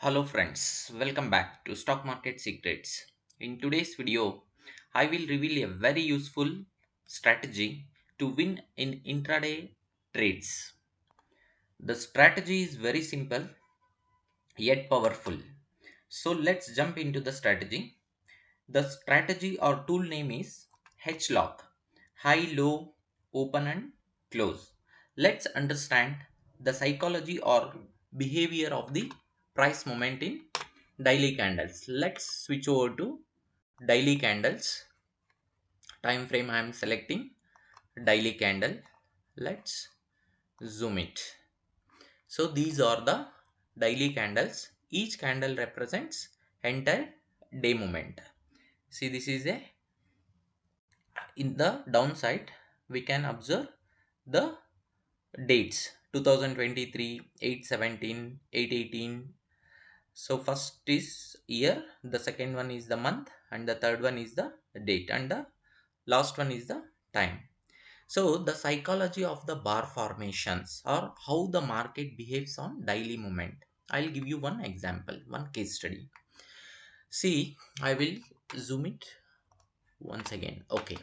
Hello friends, welcome back to Stock Market Secrets. In today's video, I will reveal a very useful strategy to win in intraday trades. The strategy is very simple yet powerful. So let's jump into the strategy. The strategy or tool name is H-LOC, high, low, open and close. Let's understand the psychology or behavior of the price movement in daily candles. Let's switch over to daily candles. Time frame I am selecting daily candle. Let's zoom it. So these are the daily candles. Each candle represents entire day movement. See, this is a in the downside we can observe the dates 2023, 8/17, 8/18. So first is year, the second one is the month, and the third one is the date, and the last one is the time. So the psychology of the bar formations or how the market behaves on daily movement. I'll give you one example, one case study. See, I will zoom it once again. Okay.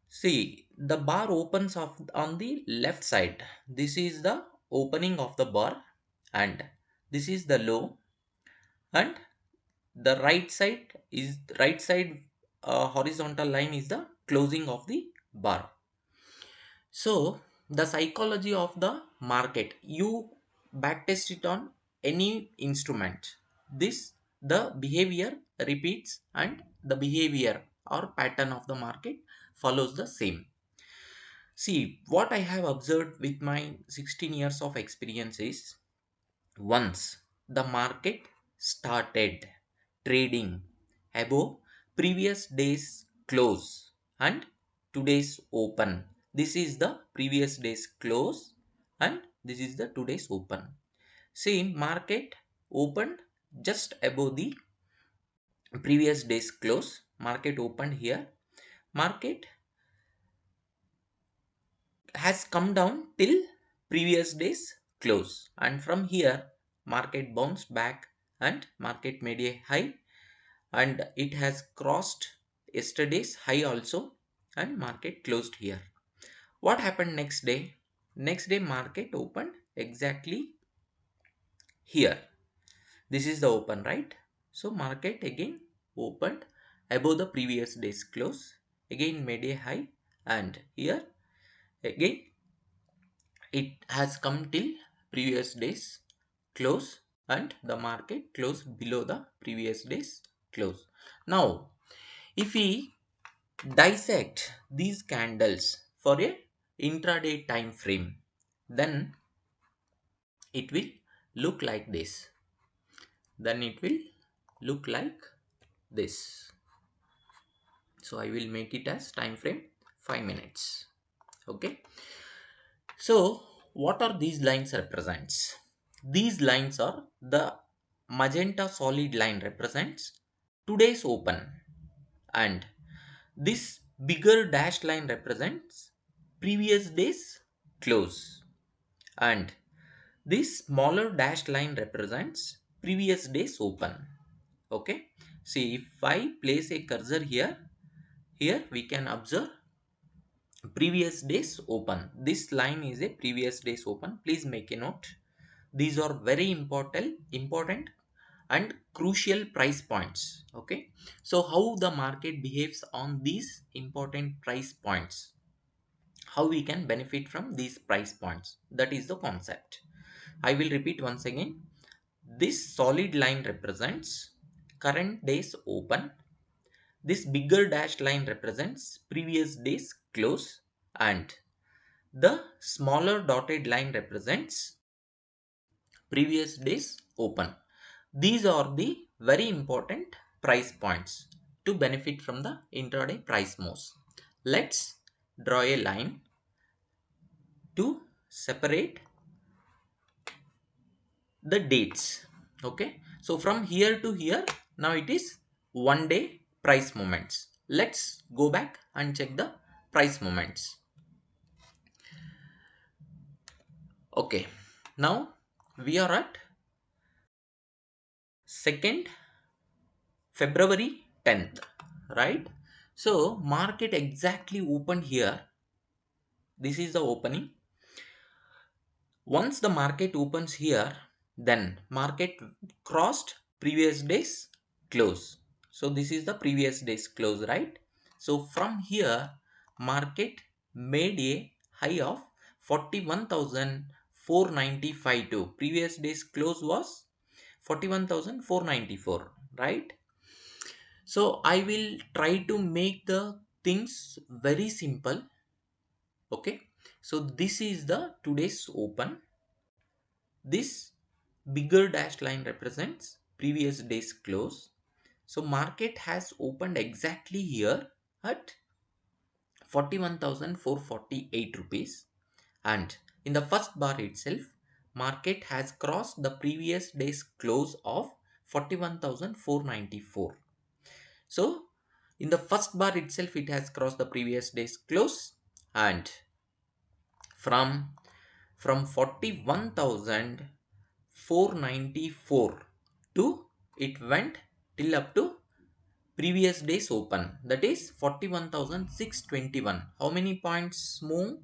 See, the bar opens off on the left side. This is the opening of the bar, and this is the low, and the right side horizontal line is the closing of the bar. So the psychology of the market, you backtest it on any instrument. This the behavior repeats and the behavior or pattern of the market follows the same. See, what I have observed with my 16 years of experience is once the market started trading above previous day's close and today's open. This is the previous day's close and this is the today's open. See, market opened just above the previous day's close. Market opened here. Market has come down till previous day's close, and from here market bounced back and market made a high, and it has crossed yesterday's high also, and market closed here. What happened next day? Next day market opened exactly here. This is the open, right? So market again opened above the previous day's close, again made a high, and here again it has come till previous day's close, and the market closed below the previous day's close. Now if we dissect these candles for a intraday time frame, then it will look like this. Then it will look like this. So I will make it as time frame 5 minutes. Okay. So what are these lines represents? These lines are the magenta solid line represents today's open, and this bigger dashed line represents previous day's close, and this smaller dashed line represents previous day's open. Okay. See, if I place a cursor here, we can observe previous days open. This line is a previous days open. Please make a note. These are very important and crucial price points. Okay. So how the market behaves on these important price points, how we can benefit from these price points, that is the concept. I will repeat once again. This solid line represents current day's open. This bigger dashed line represents previous day's close, and the smaller dotted line represents previous day's open. These are the very important price points to benefit from the intraday price moves. Let's draw a line to separate the dates. Okay. So from here to here, now it is 1 day price movements. Let's go back and check the price movements. Okay. Now we are at 2nd February 10th, right? So market exactly opened here. This is the opening. Once the market opens here, then market crossed previous day's close. So this is the previous day's close, right? So from here, market made a high of 41,495 to previous day's close was 41,494, right? So I will try to make the things very simple. Okay. So this is the today's open. This bigger dashed line represents previous day's close. So market has opened exactly here at 41,448 rupees, and in the first bar itself market has crossed the previous day's close of 41,494. So in the first bar itself it has crossed the previous day's close, and from 41,494 to it went till up to previous day's open, that is 41,621. How many points move?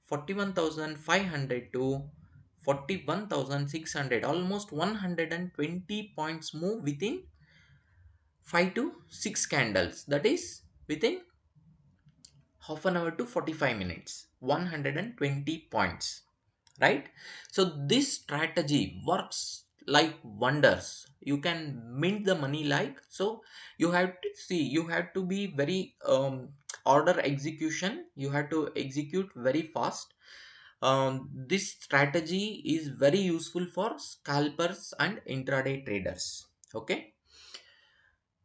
41,500 to 41,600, almost 120 points move within 5 to 6 candles, that is within half an hour to 45 minutes, 120 points, right? So this strategy works like wonders. You can mint the money like so. You have to see, you have to be very order execution, you have to execute very fast. This strategy is very useful for scalpers and intraday traders. Okay.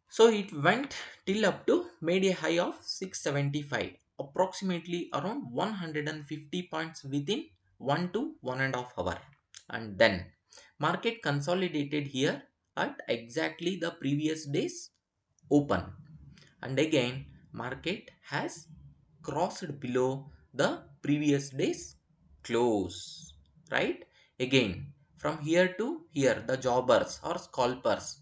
So it went till up to made a high of 675, approximately around 150 points within 1 to 1.5 hour. And then market consolidated here at exactly the previous day's open. And again market has crossed below the previous day's close, right? Again from here to here the jobbers or scalpers,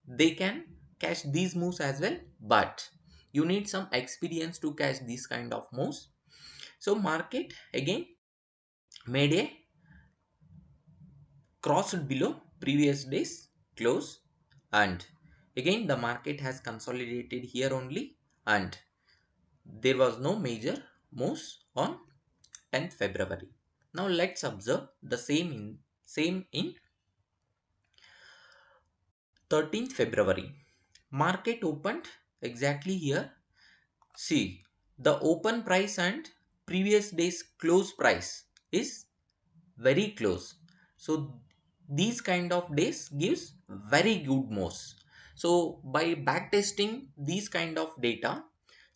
they can catch these moves as well, but you need some experience to catch these kind of moves. So market again made a crossed below previous day's close, and again the market has consolidated here only, and there was no major moves on 10th February. Now let's observe the same in 13th February. Market opened exactly here. See, the open price and previous day's close price is very close. So these kind of days gives very good moves. So by backtesting these kind of data,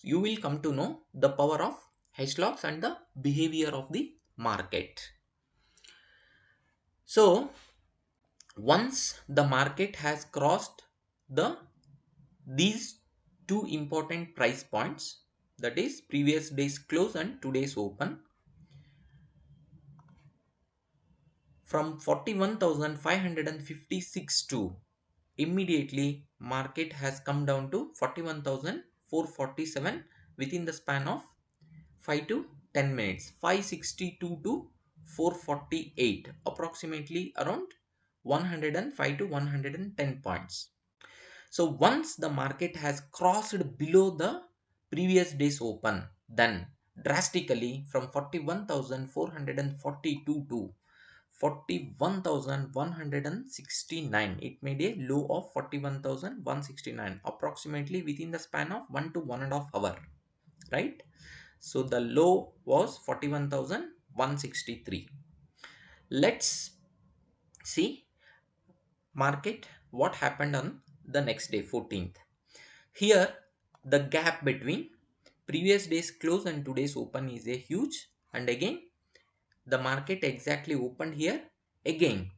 you will come to know the power of H-LOCs and the behavior of the market. So once the market has crossed the these two important price points, that is previous day's close and today's open, from 41,556 to immediately market has come down to 41,447 within the span of 5 to 10 minutes, 562 to 448, approximately around 105 to 110 points. So once the market has crossed below the previous day's open, then drastically from 41,442 to 41,169, it made a low of 41,169, approximately within the span of 1 to 1.5 hour, right? So the low was 41,163. Let's see market what happened on the next day, 14th. Here the gap between previous day's close and today's open is a huge, and again the market exactly opened here. Again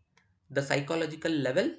the psychological level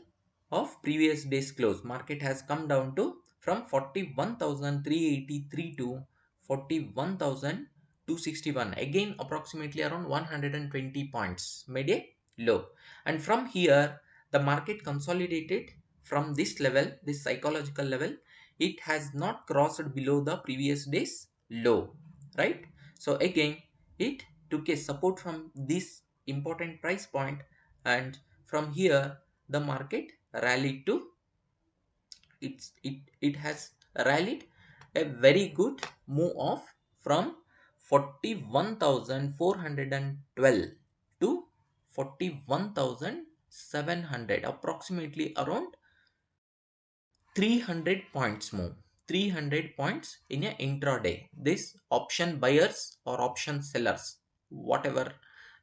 of previous day's close, market has come down to from 41,383 to 41,261, again approximately around 120 points made a low, and from here the market consolidated from this level, this psychological level, it has not crossed below the previous day's low, right? So again, it took a support from this important price point, and from here the market rallied to it has rallied a very good move off from 41,412 to 41,700, approximately around 300 points more, 300 points in a intraday. This option buyers or option sellers, whatever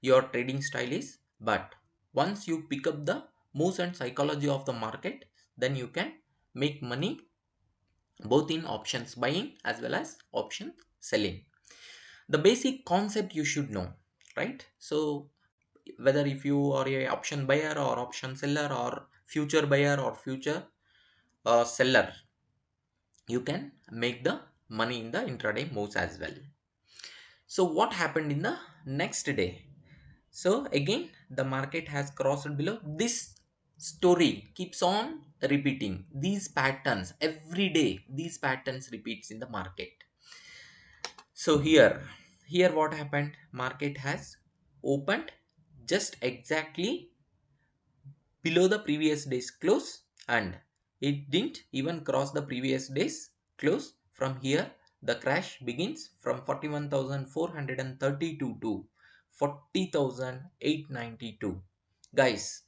your trading style is, but once you pick up the moves and psychology of the market, then you can make money both in options buying as well as option selling. The basic concept you should know, right? So whether if you are a option buyer or option seller or future buyer or future seller, you can make the money in the intraday moves as well. So what happened in the next day? So again, the market has crossed below. This story keeps on repeating. These patterns every day, these patterns repeats in the market. So here what happened? Market has opened just exactly below the previous day's close, and it didn't even cross the previous day's close. From here the crash begins from 41,432 to 40,892. Guys,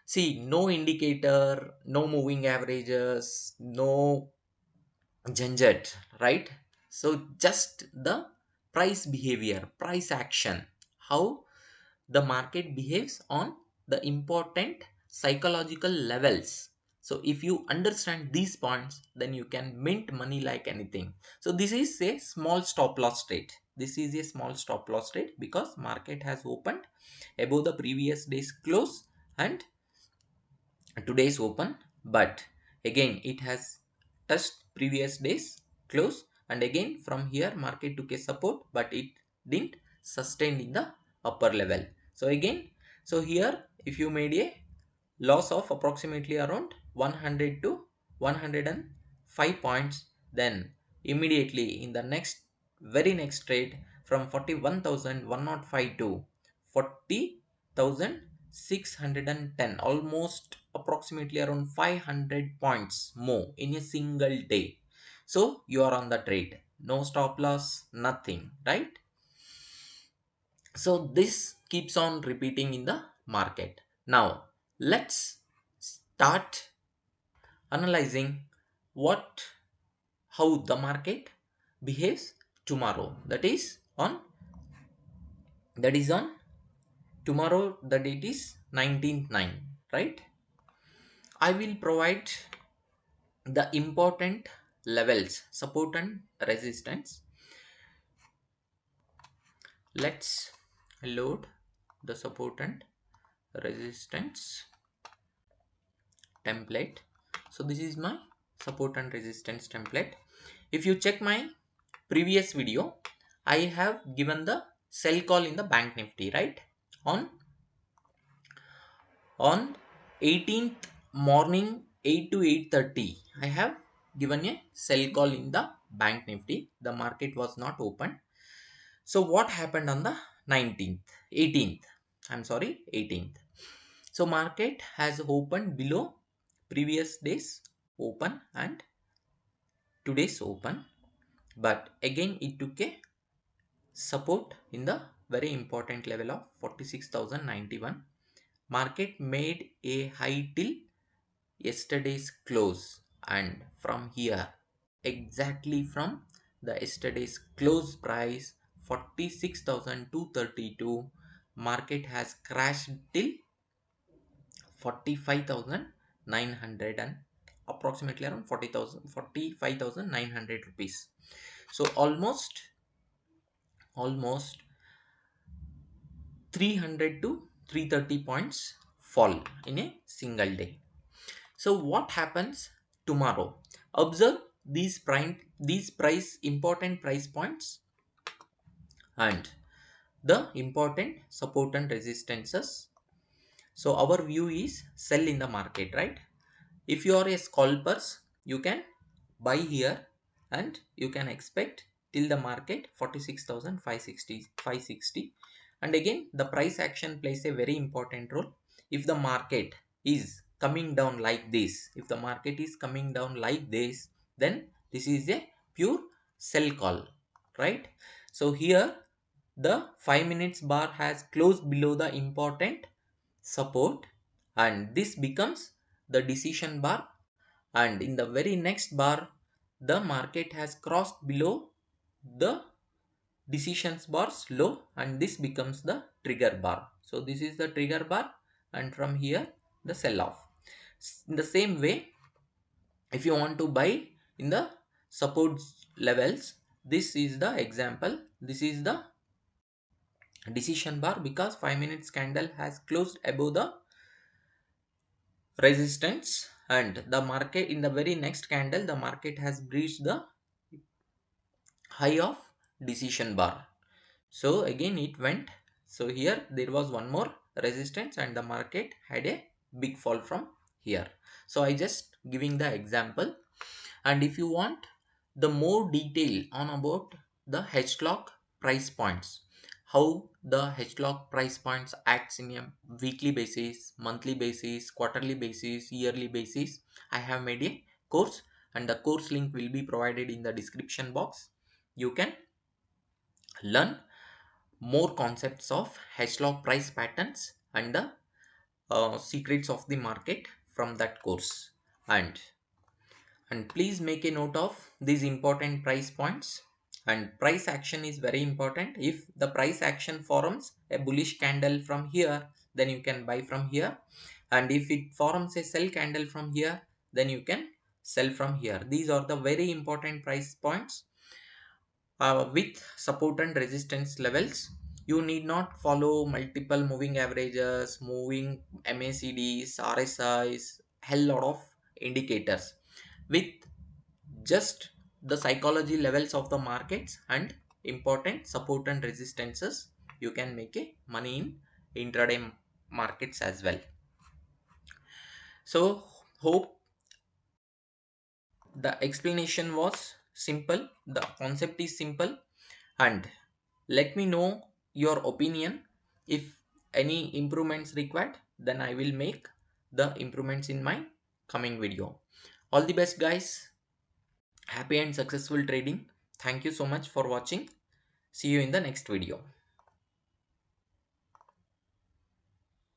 see, no indicator, no moving averages, no Janjat, right? So just the price behavior, price action, how the market behaves on the important psychological levels. So if you understand these points, then you can mint money like anything. So this is a small stop loss trade. This is a small stop loss trade because market has opened above the previous day's close and today's open, but again it has touched previous days close, and again from here market took a support, but it didn't sustain in the upper level. So again, so here if you made a loss of approximately around 100 to 105 points, then immediately in the next very next trade from 41,105 to 40,610, almost approximately around 500 points more in a single day. So you are on the trade, no stop loss, nothing, right? So this keeps on repeating in the market. Now let's start analyzing what how the market behaves tomorrow. That is on tomorrow. The date is 19th 9, right? I will provide the important levels, support and resistance. Let's load the support and resistance template. So this is my support and resistance template. If you check my previous video, I have given the sell call in the bank nifty, right? On on 18th morning 8 to 8:30, I have given a sell call in the bank nifty. The market was not open. So what happened on the 19th 18th, I'm sorry, 18th? So market has opened below previous days open and today's open, but again it took a support in the very important level of 46,091. Market made a high till yesterday's close, and from here, exactly from the yesterday's close price 46,232, market has crashed till 45,900 and approximately around 40,000 45,900 rupees. So almost 300 to 330 points fall in a single day. So what happens tomorrow? Observe these price important price points and the important support and resistances. So our view is sell in the market, right? If you are a scalpers, you can buy here and you can expect till the market 46,560. And again, the price action plays a very important role. If the market is coming down like this, if the market is coming down like this, then this is a pure sell call, right? So here the 5 minutes bar has closed below the important support, and this becomes the decision bar, and in the very next bar the market has crossed below the decisions bars low, and this becomes the trigger bar. So this is the trigger bar, and from here the sell off. In the same way, if you want to buy in the support levels, this is the example, this is the decision bar, because 5 minutes candle has closed above the resistance, and the market in the very next candle the market has breached the high of decision bar. So again it went, so here there was one more resistance and the market had a big fall from here. So I just giving the example. And if you want the more detail on about the H-LOC price points, how the H-LOC price points acts in a weekly basis, monthly basis, quarterly basis, yearly basis, I have made a course, and the course link will be provided in the description box. You can learn more concepts of H-LOC price patterns and the secrets of the market from that course. And please make a note of these important price points. And price action is very important. If the price action forms a bullish candle from here, then you can buy from here, and if it forms a sell candle from here, then you can sell from here. These are the very important price points with support and resistance levels. You need not follow multiple moving averages, moving MACDs, RSIs, hell lot of indicators. With just the psychology levels of the markets and important support and resistances, you can make a money in intraday markets as well. So hope the explanation was simple, the concept is simple, and let me know your opinion. If any improvements required, then I will make the improvements in my coming video. All the best guys, happy and successful trading. Thank you so much for watching. See you in the next video.